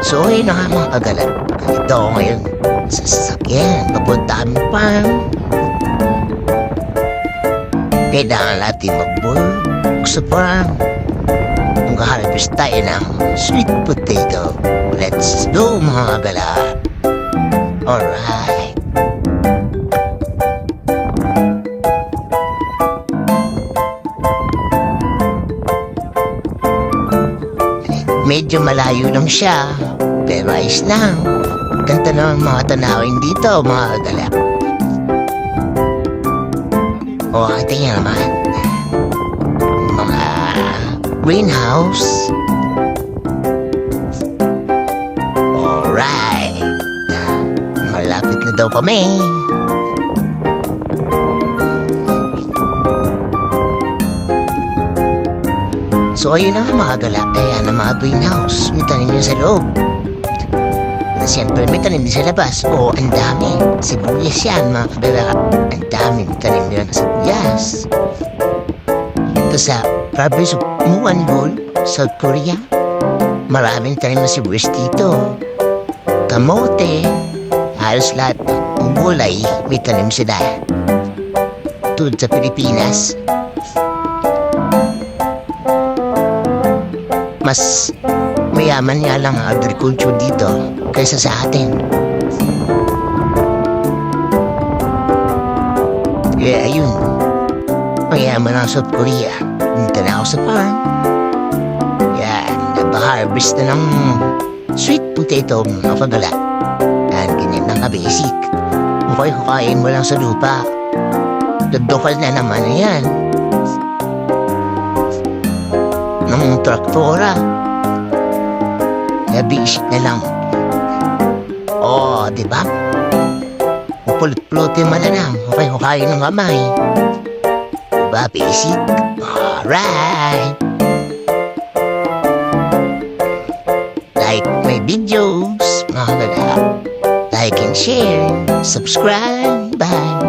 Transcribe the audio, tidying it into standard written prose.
So ayun na nga mga kagalat. Ito ako ngayon sa sasakyan. Papunta kami farm. Kailangan natin mag-work sa farm. Maghaharvest tayo ng sweet potato. Let's go mga kagalat. Alright. Medyo malayo lang siya, pero ayos lang. Ganda naman mga tanawin dito, mga kagala. O, tingnan naman. Mga greenhouse. Alright. Malapit na daw kami. So ayun na mga galak, kaya na mga greenhouse, may tanim yun sa loob. Na siyempre may tanim din sa labas. O, ang dami. Sibuyas yan mga kagalak. Ang dami may tanim nila na sibuyas. Ito sa province of Muangul, South Korea. Maraming tanim na sibuyas dito. Kamote. Halos lahat ng gulay may tanim sila. Tulad sa Pilipinas. Mas mayaman nga lang ang agriculture dito kaysa sa atin. Kaya ayun, mayaman ang South Korea. Punta na ako sa farm. Yan, nag-harvest na ng sweet potato mga kagala. Yan, ganyan lang ka-basic. Kukain mo lang sa lupa. Dagdokal na naman yan. Ng traktora. Kaya basic na lang. Oh, diba? Upulot-pulot yung malanang. Hukay-hukay ng kamay. Diba, basic? Alright. Like my videos, mga kagala. Like and share. Subscribe. Bye.